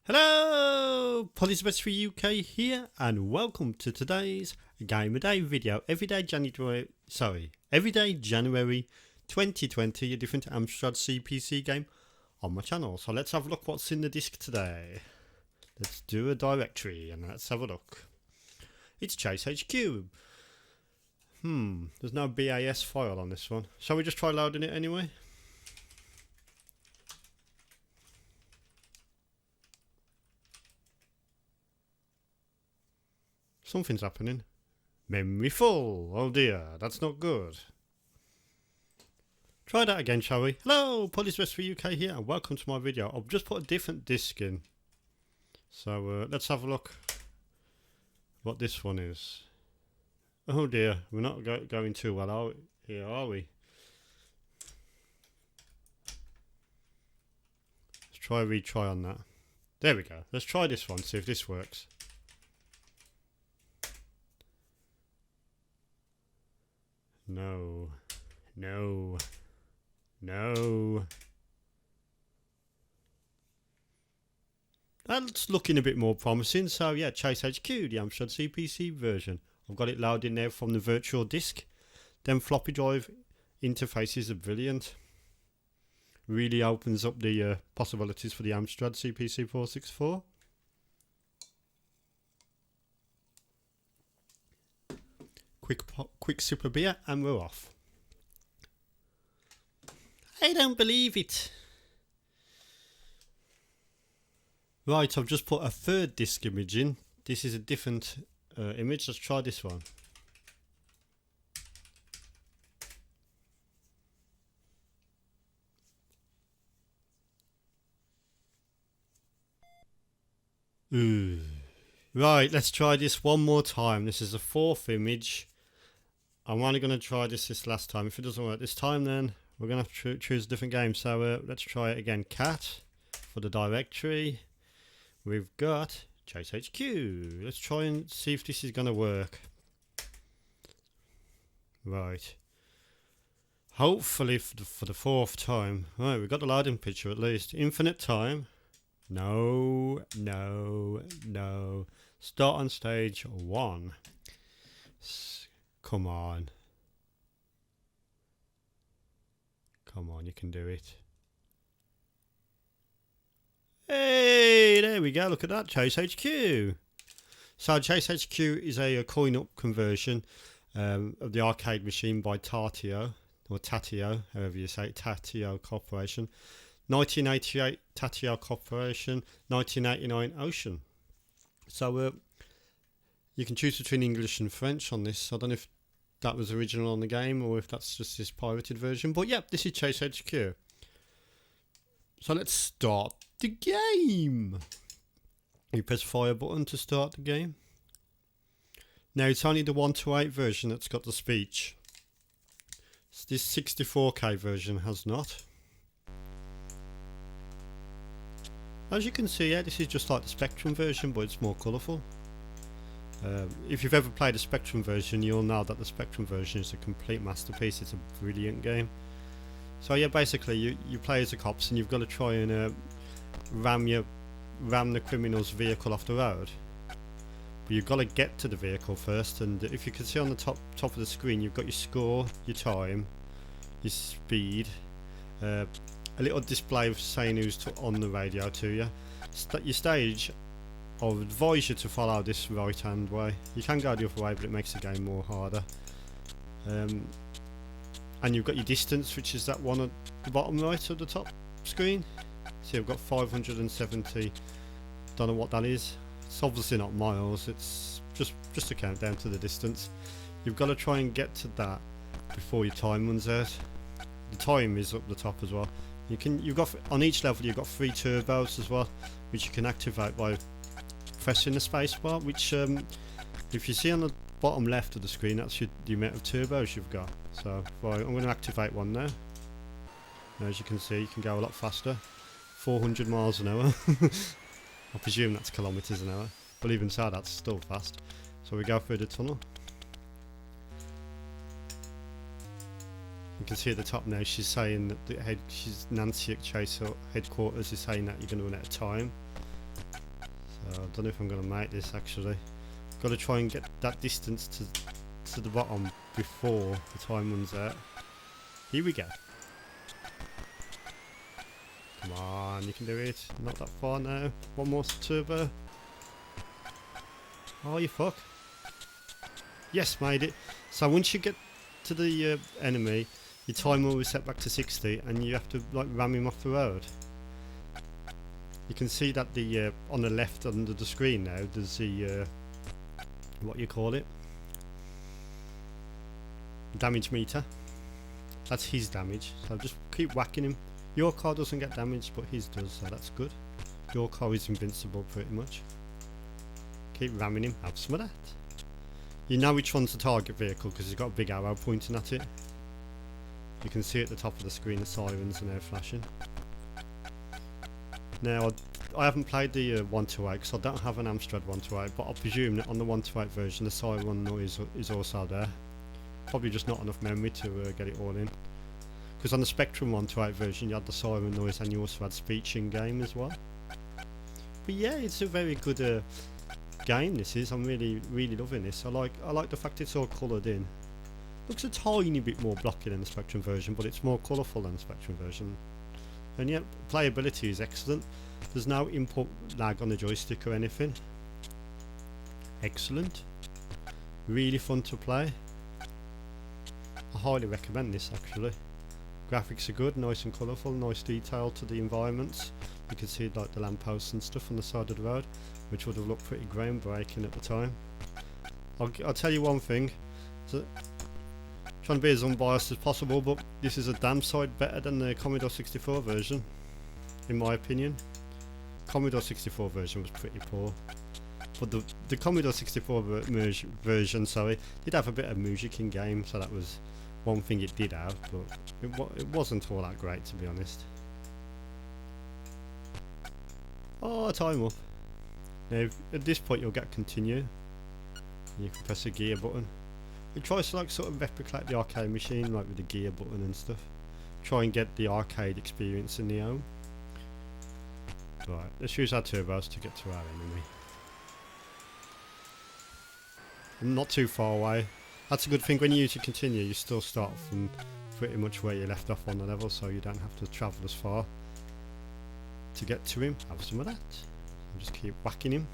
Hello, Polysbest for UK here, and welcome to today's Game of Day video. Everyday January 2020, a different Amstrad CPC game on my channel. So let's have a look what's in the disc today. Let's do a directory and let's have a look. It's Chase HQ. There's no BAS file on this one. Shall we just try loading it anyway? Something's happening. Memory full. Oh dear, that's not good. Try that again, shall we? Hello, Polysbest for UK here, and welcome to my video. I've just put a different disc in. So let's have a look what this one is. Oh dear, we're not going too well here, are we? Let's try a retry on that. There we go. Let's try this one, see if this works. No. That's looking a bit more promising. So yeah, Chase HQ, the Amstrad CPC version. I've got it loaded in there from the virtual disk. Then floppy drive interfaces are brilliant. Really opens up the possibilities for the Amstrad CPC464. Quick sip of beer and we're off. I don't believe it. Right, I've just put a third disk image in. This is a different image. Let's try this one. Right, let's try this one more time. This is a fourth image. I'm only going to try this last time. If it doesn't work this time, then we're going to have to choose a different game. So let's try it again. Cat for the directory. We've got Chase HQ. Let's try and see if this is going to work. Right. Hopefully for the fourth time. Right, we've got the loading picture at least. Infinite time. No. Start on stage 1. Come on, you can do it. Hey, there we go, look at that, Chase HQ. So Chase HQ is a coin-up conversion of the arcade machine by Tatio, or Tatio, however you say it, Tatio Corporation. 1988 Tatio Corporation, 1989 Ocean. So you can choose between English and French on this. I don't know if that was original on the game or if that's just this pirated version. But yeah, this is Chase HQ. So let's start the game. You press fire button to start the game. Now it's only the 128 version that's got the speech. This 64K version has not. As you can see, yeah, this is just like the Spectrum version, but it's more colourful. If you've ever played a Spectrum version, you'll know that the Spectrum version is a complete masterpiece. It's a brilliant game. So yeah, basically you play as the cops and you've got to try and ram the criminal's vehicle off the road. But you've got to get to the vehicle first, and if you can see on the top of the screen, you've got your score, your time, your speed, a little display saying who's on the radio to you. Your stage, I would advise you to follow this right hand way. You can go the other way, but it makes the game more harder. And you've got your distance, which is that one at the bottom right of the top screen. So you've got 570, don't know what that is. It's obviously not miles, it's just a countdown to the distance. You've got to try and get to that before your time runs out. The time is up the top as well. You've got on each level you've got 3 turbos as well, which you can activate by pressing the spacebar, which if you see on the bottom left of the screen, that's the amount of turbos you've got. So right, I'm going to activate one now. As you can see, you can go a lot faster, 400 miles an hour. I presume that's kilometers an hour, but even so, that's still fast. So we go through the tunnel. You can see at the top now she's saying that she's Nancy at Chase headquarters is saying that you're going to run out of time. So I don't know if I'm going to make this actually. Got to try and get that distance to the bottom before the time runs out. Here we go. Come on, you can do it. Not that far now. One more turbo. Oh, you fuck. Yes, made it. So once you get to the enemy, your timer will be set back to 60 and you have to like ram him off the road. You can see that the on the left under the screen now there's the what you call it, damage meter. That's his damage, so just keep whacking him. Your car doesn't get damaged but his does, so that's good. Your car is invincible pretty much. Keep ramming him, have some of that. You know which one's the target vehicle because he's got a big arrow pointing at it. You can see at the top of the screen the sirens are now flashing. Now I haven't played the 128 because I don't have an Amstrad 128, but I presume that on the 128 version the siren noise is also there. Probably just not enough memory to get it all in. Because on the Spectrum 128 version you had the siren noise and you also had speech in game as well. But yeah, it's a very good game this is. I'm really loving this. I like the fact it's all coloured in. Looks a tiny bit more blocky than the Spectrum version, but it's more colourful than the Spectrum version. And yet, playability is excellent. There's no input lag on the joystick or anything. Excellent. Really fun to play. I highly recommend this actually. Graphics are good, nice and colourful, nice detail to the environments. You can see like the lampposts and stuff on the side of the road, which would have looked pretty groundbreaking at the time. I'll tell you one thing. So, trying to be as unbiased as possible, but this is a damn sight better than the Commodore 64 version, in my opinion. Commodore 64 version was pretty poor, but the Commodore 64 version, sorry, did have a bit of music in game, so that was one thing it did have, but it wasn't all that great to be honest. Oh, time up. Now at this point you'll get continue. You can press the gear button. It tries to like sort of replicate the arcade machine, like with the gear button and stuff. Try and get the arcade experience in the home. Right, let's use our turbos to get to our enemy. I'm not too far away. That's a good thing, when you use your continue you still start from pretty much where you left off on the level, so you don't have to travel as far to get to him. Have some of that. And just keep whacking him.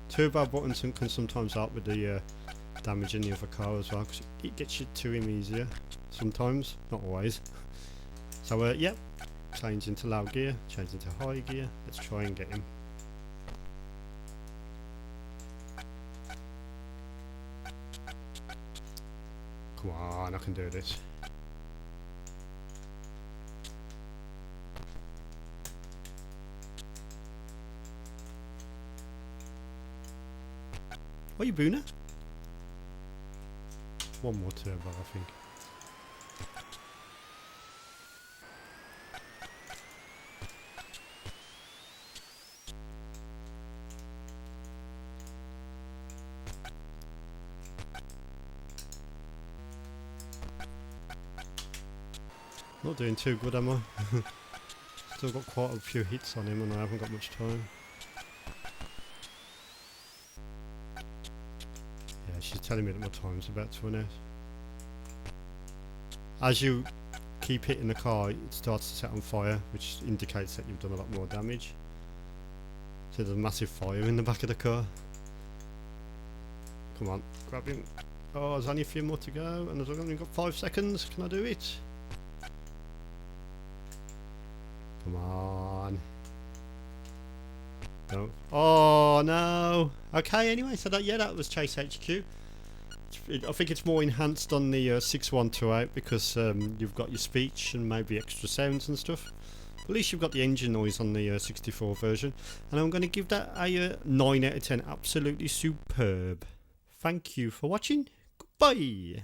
Turbo buttons can sometimes help with the damage in the other car as well, because it gets you to him easier sometimes, not always. So yep, change into low gear, change into high gear. Let's try and get him. Come on, I can do this. What are you, Boona? One more turbo, I think. Not doing too good, am I? Still got quite a few hits on him and I haven't got much time. Yeah, she's telling me that my time's about to run out. As you keep hitting the car, it starts to set on fire, which indicates that you've done a lot more damage. So there's a massive fire in the back of the car. Come on, grab him. Oh, there's only a few more to go, and I've only got 5 seconds. Can I do it? Come on. No. Oh no. Okay, anyway, so that was Chase HQ. I think it's more enhanced on the 6128 because you've got your speech and maybe extra sounds and stuff. At least you've got the engine noise on the 64 version. And I'm going to give that a 9 out of 10. Absolutely superb. Thank you for watching. Goodbye.